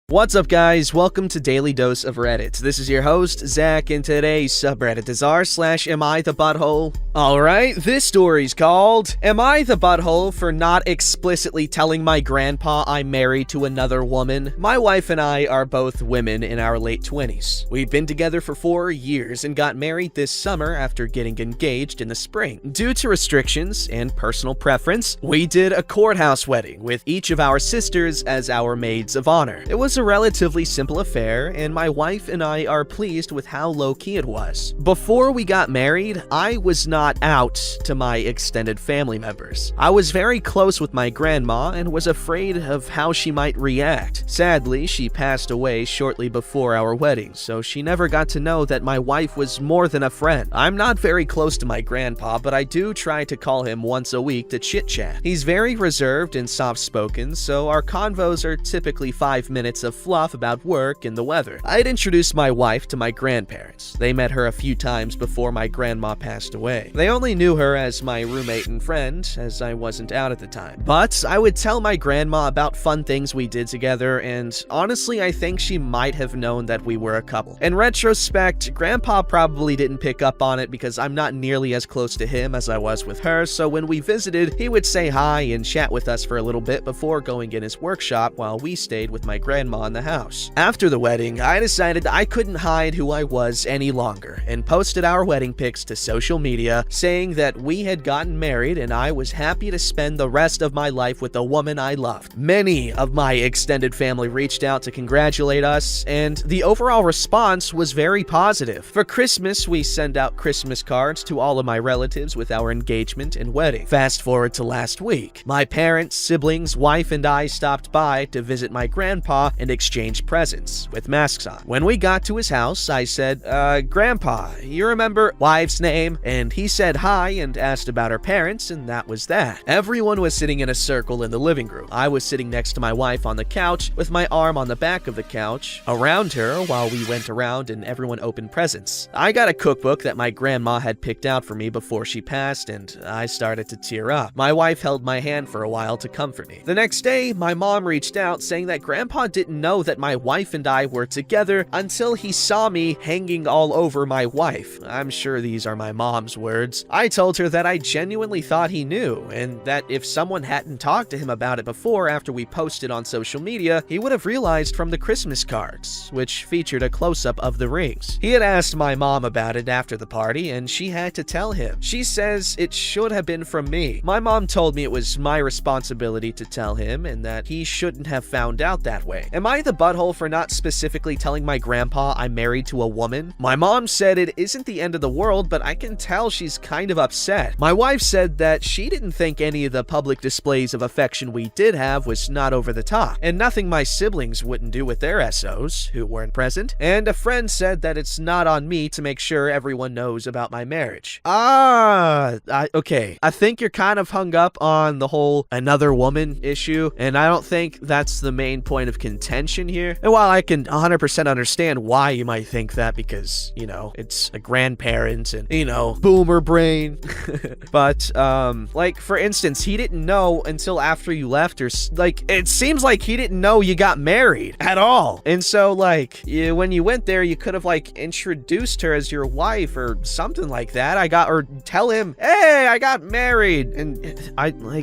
What's up, guys? Welcome to Daily Dose of Reddit. This is your host, Zach, and today's subreddit is r/AmITheButthole. Alright, this story's called, Am I the Butthole for Not Explicitly Telling My Grandpa I'm Married to Another Woman? My wife and I are both women in our late 20s. We've been together for 4 years and got married this summer after getting engaged in the spring. Due to restrictions and personal preference, we did a courthouse wedding with each of our sisters as our maids of honor. It was a relatively simple affair, and my wife and I are pleased with how low-key it was. Before we got married, I was not out to my extended family members. I was very close with my grandma and was afraid of how she might react. Sadly, she passed away shortly before our wedding, so she never got to know that my wife was more than a friend. I'm not very close to my grandpa, but I do try to call him once a week to chit-chat. He's very reserved and soft-spoken, so our convos are typically 5 minutes of fluff about work and the weather. I'd introduced my wife to my grandparents. They met her a few times before my grandma passed away. They only knew her as my roommate and friend, as I wasn't out at the time. But I would tell my grandma about fun things we did together, and honestly, I think she might have known that we were a couple. In retrospect, Grandpa probably didn't pick up on it because I'm not nearly as close to him as I was with her, so when we visited, he would say hi and chat with us for a little bit before going in his workshop while we stayed with my grandma in the house. After the wedding, I decided I couldn't hide who I was any longer and posted our wedding pics to social media, saying that we had gotten married and I was happy to spend the rest of my life with the woman I loved. Many of my extended family reached out to congratulate us, and the overall response was very positive. For Christmas, we send out Christmas cards to all of my relatives with our engagement and wedding. Fast forward to last week. My parents, siblings, wife, and I stopped by to visit my grandpa and exchange presents with masks on. When we got to his house, I said, Grandpa, you remember wife's name? And he said hi and asked about her parents, and that was that. Everyone was sitting in a circle in the living room. I was sitting next to my wife on the couch with my arm on the back of the couch around her while we went around and everyone opened presents. I got a cookbook that my grandma had picked out for me before she passed, and I started to tear up. My wife held my hand for a while to comfort me. The next day, my mom reached out saying that Grandpa didn't know that my wife and I were together until he saw me hanging all over my wife. I'm sure these are my mom's words. I told her that I genuinely thought he knew, and that if someone hadn't talked to him about it before after we posted on social media, he would have realized from the Christmas cards, which featured a close-up of the rings. He had asked my mom about it after the party, and she had to tell him. She says it should have been from me. My mom told me it was my responsibility to tell him and that he shouldn't have found out that way. Am I the butthole for not specifically telling my grandpa I'm married to a woman? My mom said it isn't the end of the world, but I can tell she's kind of upset. My wife said that she didn't think any of the public displays of affection we did have was not over the top, and nothing my siblings wouldn't do with their SOs, who weren't present, and a friend said that it's not on me to make sure everyone knows about my marriage. Okay. I think you're kind of hung up on the whole another woman issue, and I don't think that's the main point of contention here. And while I can 100% understand why you might think that because, you know, it's a grandparent and, you know, boomer brain. But, like, for instance, he didn't know until after you left, or, like, it seems like he didn't know you got married at all. And so, like, when you went there, you could have, like, introduced her as your wife or something like that. Or tell him, hey, I got married. And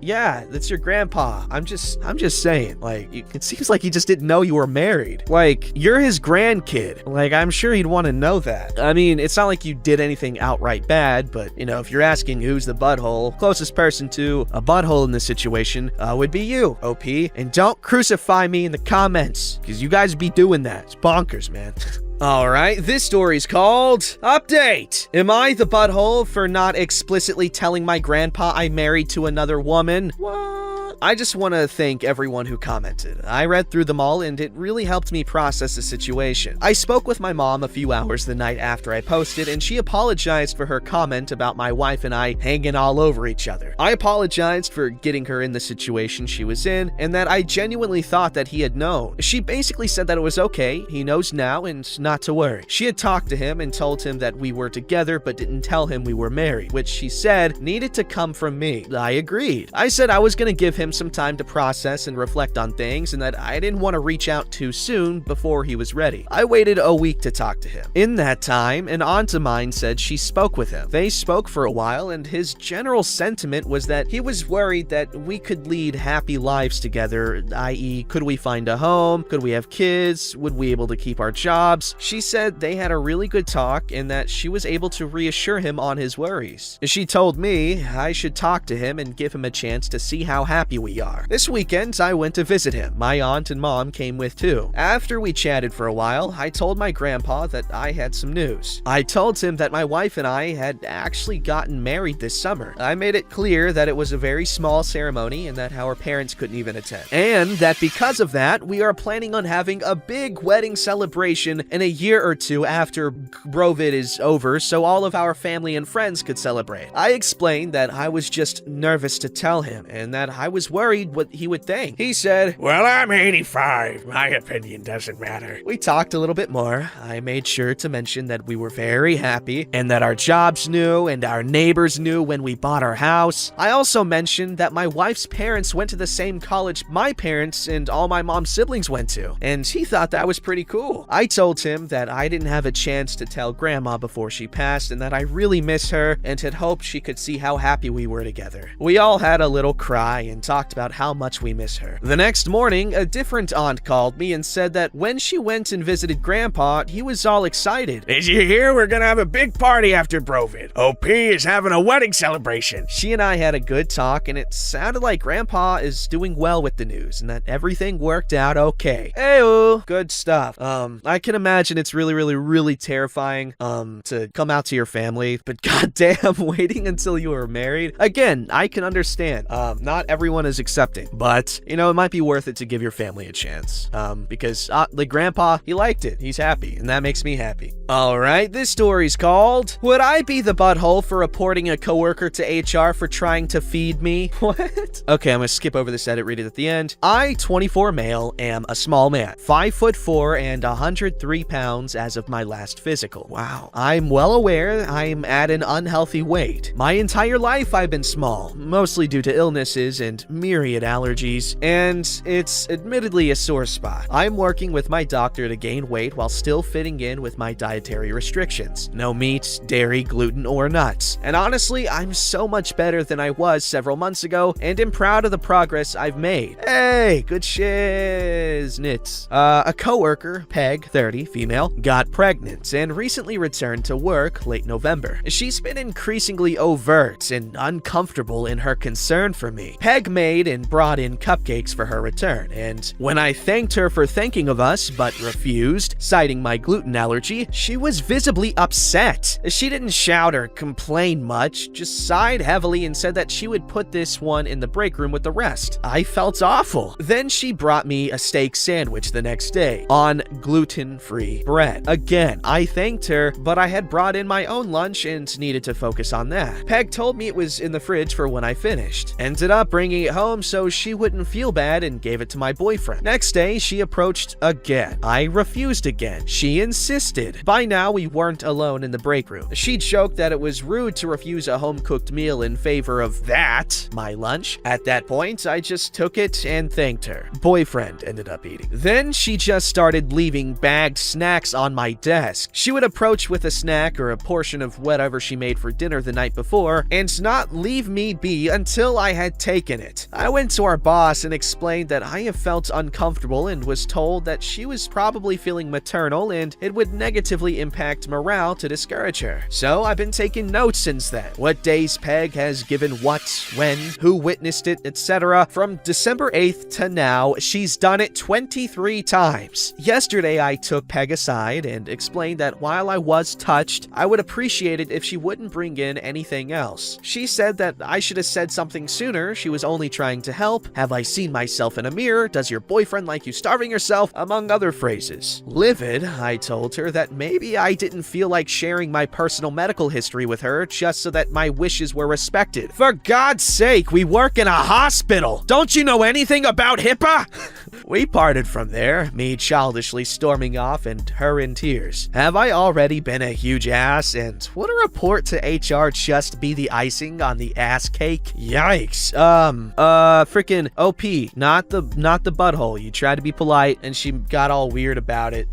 yeah, that's your grandpa. I'm just saying, like, it seems like he just didn't know you were married. Like, you're his grandkid. Like, I'm sure he'd want to know that. I mean, it's not like you did anything outright bad, but, you know, if you're asking who's the butthole, closest person to a butthole in this situation would be you, OP. And don't crucify me in the comments, because you guys be doing that. It's bonkers, man. Alright, this story's called Update! Am I the butthole for not explicitly telling my grandpa I'm married to another woman? What? I just want to thank everyone who commented. I read through them all and it really helped me process the situation. I spoke with my mom a few hours the night after I posted, and she apologized for her comment about my wife and I hanging all over each other. I apologized for getting her in the situation she was in, and that I genuinely thought that he had known. She basically said that it was okay, he knows now, and not to worry. She had talked to him and told him that we were together but didn't tell him we were married, which she said needed to come from me. I agreed. I said I was going to give him some time to process and reflect on things and that I didn't want to reach out too soon before he was ready. I waited a week to talk to him. In that time, an aunt of mine said she spoke with him. They spoke for a while, and his general sentiment was that he was worried that we could lead happy lives together, i.e., could we find a home? Could we have kids? Would we be able to keep our jobs? She said they had a really good talk and that she was able to reassure him on his worries. She told me I should talk to him and give him a chance to see how happy we are. This weekend, I went to visit him. My aunt and mom came with too. After we chatted for a while, I told my grandpa that I had some news. I told him that my wife and I had actually gotten married this summer. I made it clear that it was a very small ceremony and that our parents couldn't even attend. And that because of that, we are planning on having a big wedding celebration in a year or two after Brovid is over so all of our family and friends could celebrate. I explained that I was just nervous to tell him and that I was worried what he would think. He said, "Well, I'm 85. My opinion doesn't matter." We talked a little bit more. I made sure to mention that we were very happy and that our jobs knew and our neighbors knew when we bought our house. I also mentioned that my wife's parents went to the same college my parents and all my mom's siblings went to, and he thought that was pretty cool. I told him that I didn't have a chance to tell Grandma before she passed and that I really miss her and had hoped she could see how happy we were together. We all had a little cry and talked about how much we miss her. The next morning, a different aunt called me and said that when she went and visited Grandpa, he was all excited. "Did you hear? We're gonna have a big party after Brovid. OP is having a wedding celebration." She and I had a good talk, and it sounded like Grandpa is doing well with the news and that everything worked out okay. Ew, good stuff. I can imagine it's really terrifying, to come out to your family, but goddamn, waiting until you are married. Again, I can understand. Not everyone is accepting, but, it might be worth it to give your family a chance. Because, like Grandpa, he liked it. He's happy, and that makes me happy. Alright, this story's called, Would I Be the Butthole for Reporting a Coworker to HR for Trying to Feed Me? What? Okay, I'm gonna skip over this edit, read it at the end. I, 24 male, am a small man, 5'4" and 103 pounds as of my last physical. Wow. I'm well aware I'm at an unhealthy weight. My entire life I've been small, mostly due to illnesses and myriad allergies, and it's admittedly a sore spot. I'm working with my doctor to gain weight while still fitting in with my dietary restrictions. No meat, dairy, gluten, or nuts. And honestly, I'm so much better than I was several months ago, and am proud of the progress I've made. Hey, good shiznits. A coworker, Peg, 30, female, got pregnant and recently returned to work late November. She's been increasingly overt and uncomfortable in her concern for me. Peg made and brought in cupcakes for her return, and when I thanked her for thinking of us but refused, citing my gluten allergy, she was visibly upset. She didn't shout or complain much, just sighed heavily and said that she would put this one in the break room with the rest. I felt awful. Then she brought me a steak sandwich the next day on gluten-free bread. Again, I thanked her, but I had brought in my own lunch and needed to focus on that. Peg told me it was in the fridge for when I finished. Ended up bringing it home so she wouldn't feel bad and gave it to my boyfriend. Next day, she approached again. I refused again. She insisted. By now, we weren't alone in the break room. She joked that it was rude to refuse a home-cooked meal in favor of that, my lunch. At that point, I just took it and thanked her. Boyfriend ended up eating. Then she just started leaving bagged snacks on my desk. She would approach with a snack or a portion of whatever she made for dinner the night before and not leave me be until I had taken it. I went to our boss and explained that I have felt uncomfortable and was told that she was probably feeling maternal and it would negatively impact morale to discourage her. So I've been taking notes since then. What days Peg has given what, when, who witnessed it, etc. From December 8th to now, she's done it 23 times. Yesterday, I took Peg aside and explained that while I was touched, I would appreciate it if she wouldn't bring in anything else. She said that I should have said something sooner, she was only trying to help, have I seen myself in a mirror, does your boyfriend like you starving yourself, among other phrases. Livid, I told her that maybe I didn't feel like sharing my personal medical history with her just so that my wishes were respected. For God's sake, we work in a hospital! Don't you know anything about HIPAA? We parted from there, me childishly storming off and her in tears. Have I already been a huge ass, and would a report to HR just be the icing on the ass cake? Yikes. Freaking OP, not the butthole. You tried to be polite and she got all weird about it.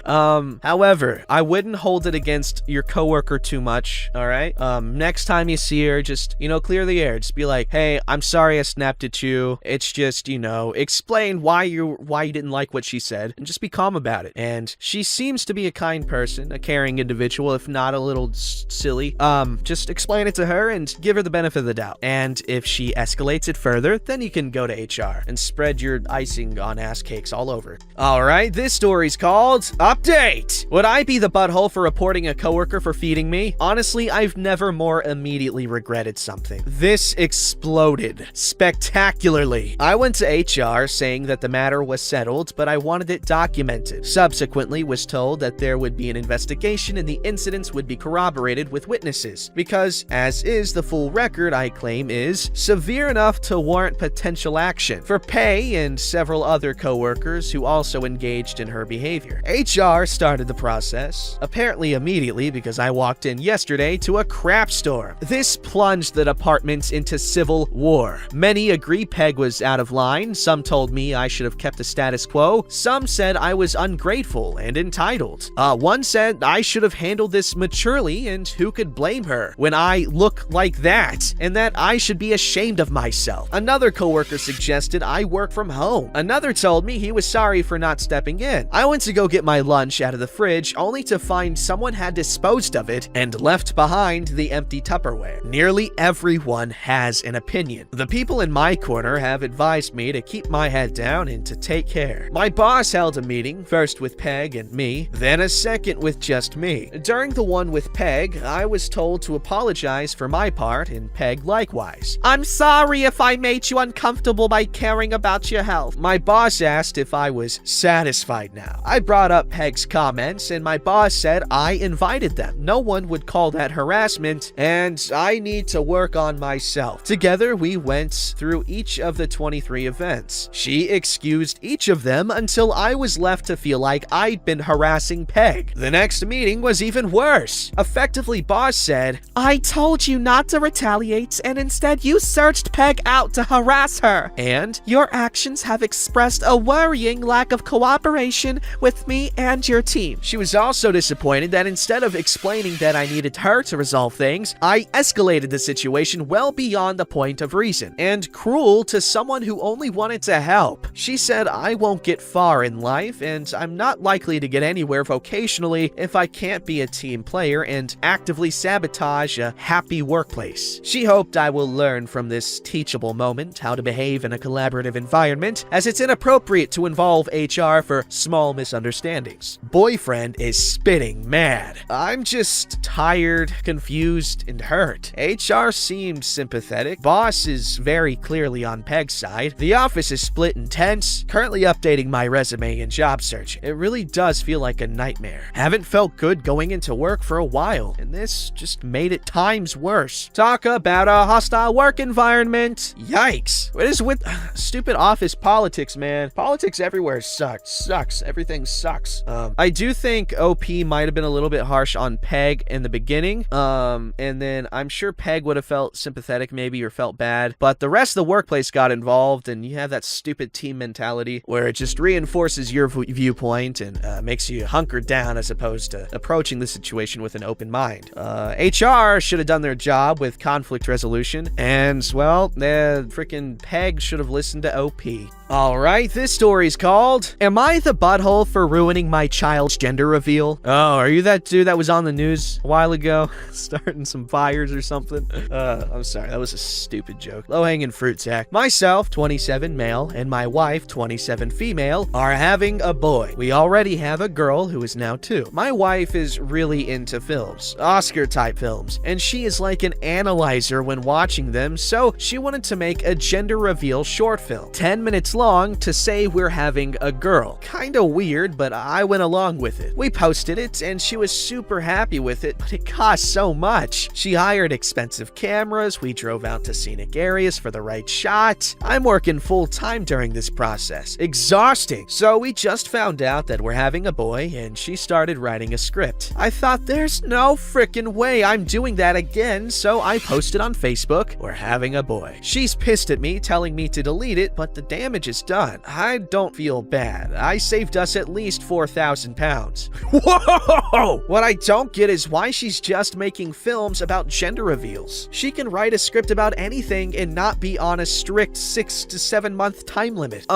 However, I wouldn't hold it against your coworker too much, all right? Next time you see her, just, clear the air. Just be like, hey, I'm sorry I snapped at you. It's just, explain why you didn't like what she said, and just be calm about it. And she seems to be a kind person, a caring individual, if not a little silly. Just explain it to her and give her the benefit of the doubt. And if she escalates it further, then you can go to HR and spread your icing on ass cakes all over. All right, this story's called Update. Would I be the butthole for reporting a coworker for feeding me? Honestly, I've never more immediately regretted something. This exploded spectacularly. I went to HR saying that the matter was settled, but I wanted it documented. Subsequently, was told that there would be an investigation and the incidents would be corroborated with witnesses, because, as is the full record, I claim is severe enough to warrant potential action for Pei and several other coworkers who also engaged in her behavior. HR started the process, apparently immediately because I walked in yesterday to a crap storm. This plunged the department into civil war. Many agree Peg was out of line, some told me I should have kept the status quo, some said I was ungrateful and entitled. One said I should have handled this maturely and who could blame her when I look like that, and that I should be ashamed of myself. Another coworker suggested I work from home. Another told me he was sorry for not stepping in. I went to go get my lunch out of the fridge only to find someone had disposed of it and left behind the empty Tupperware. Nearly everyone has an opinion. The people in my corner have advised me to keep my head down and to take care. My boss held a meeting, first with Peg and me, then a second with just me. During the one with Peg, I was told to apologize for my part, and Peg likewise. I'm sorry if I made you uncomfortable by caring about your health. My boss asked if I was satisfied now. I brought up Peg's comments, and my boss said I invited them. No one would call that harassment, and I need to work on myself. Together, we went through each of the 23 events. She excused each of them until I was left to feel like I'd been harassing Peg. The next meeting was even worse. Effectively, boss said, I told you not to retaliate, and instead you searched Peg out to harass her. And your actions have expressed a worrying lack of cooperation with me and your team. She was also disappointed that instead of explaining that I needed her to resolve things, I escalated the situation well beyond the point of reason, and cruel to someone who only wanted to help. She said I won't get far in life, and I'm not likely to get anywhere vocationally if I can't be a team player and actively sabotage a happy workplace. She hoped I will learn from this teachable moment how to behave in a collaborative environment, as it's inappropriate to involve HR for small misunderstandings. Boyfriend is spitting mad. I'm just tired, confused, and hurt. HR seemed sympathetic. Boss is very clearly on Peg's side. The office is split and tense. Currently updating my resume and job search. It really does feel like a nightmare. Haven't felt good going into work for a while, and this just made it times worse. Talk about a hostile work environment. Yikes. What is with stupid office politics, man? Politics everywhere sucks. Everything sucks. I do think OP might have been a little bit harsh on Peg in the beginning. And then I'm sure Peg would have felt sympathetic maybe or felt bad, but the rest of the workplace got involved, and you have that stupid team mentality where it just reinforces your viewpoint and makes you hunker down as opposed to approaching the situation with an open mind. HR should have done their job with conflict resolution, and well, the freaking Peg should have listened to OP. Alright, this story's called, Am I the Butthole for Ruining My Child's Gender Reveal? Oh, are you that dude that was on the news a while ago? Starting some fires or something? I'm sorry, that was a stupid joke. Low-hanging fruit, Zach. Myself, 27 male, and my wife, 27 female, are having a boy. We already have a girl who is now 2. My wife is really into films, Oscar-type films, and she is like an analyzer when watching them, so she wanted to make a gender reveal short film. 10 minutes along to say we're having a girl. Kinda weird, but I went along with it. We posted it, and she was super happy with it, but it cost so much. She hired expensive cameras, we drove out to scenic areas for the right shot. I'm working full-time during this process. Exhausting. So we just found out that we're having a boy, and she started writing a script. I thought, there's no frickin' way I'm doing that again, so I posted on Facebook, we're having a boy. She's pissed at me, telling me to delete it, but the damage is done. I don't feel bad. I saved us at least 4,000 pounds. Whoa! What I don't get is why she's just making films about gender reveals. She can write a script about anything and not be on a strict 6 to 7 month time limit.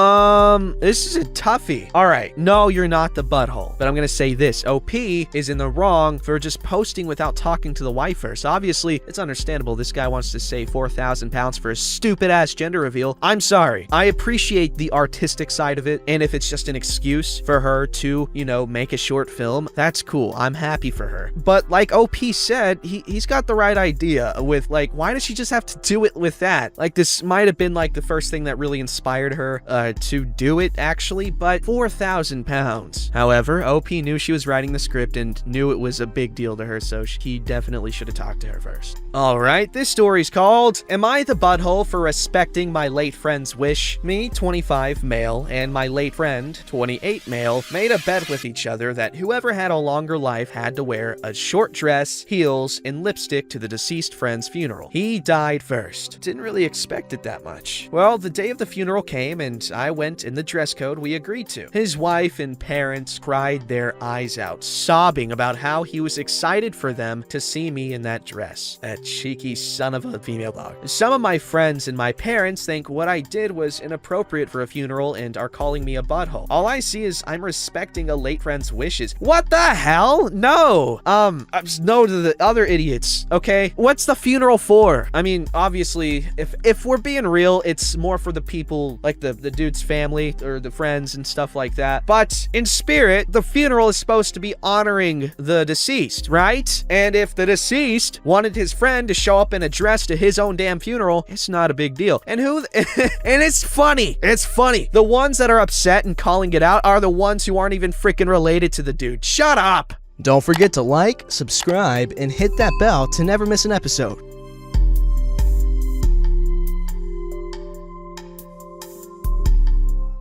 This is a toughie. Alright, no, you're not the butthole. But I'm gonna say this, OP is in the wrong for just posting without talking to the wife first. Obviously, it's understandable this guy wants to save 4,000 pounds for a stupid-ass gender reveal. I'm sorry. I appreciate the artistic side of it, and if it's just an excuse for her to, you know, make a short film, that's cool. I'm happy for her. But like OP said, he's got the right idea with, like, why does she just have to do it with that? Like, this might have been, like, the first thing that really inspired her to do it, actually, but 4,000 pounds. However, OP knew she was writing the script and knew it was a big deal to her, so he definitely should have talked to her first. Alright, this story's called, Am I the Butthole for Respecting My Late Friend's Wish? Me, 25, male, and my late friend, 28, male, made a bet with each other that whoever had a longer life had to wear a short dress, heels, and lipstick to the deceased friend's funeral. He died first. Didn't really expect it that much. Well, the day of the funeral came, and I went in the dress code we agreed to. His wife and parents cried their eyes out, sobbing about how he was excited for them to see me in that dress. That cheeky son of a female dog. Some of my friends and my parents think what I did was inappropriate for a funeral and are calling me a butthole. All I see is I'm respecting a late friend's wishes. What the hell? No. No to the other idiots, okay? What's the funeral for? I mean, obviously, if we're being real, it's more for the people, like the dude's family or the friends and stuff like that. But in spirit, the funeral is supposed to be honoring the deceased, right? And if the deceased wanted his friend to show up in a dress to his own damn funeral, it's not a big deal. And and it's funny. It's funny. The ones that are upset and calling it out are the ones who aren't even freaking related to the dude. Shut up. Don't forget to like, subscribe, and hit that bell to never miss an episode.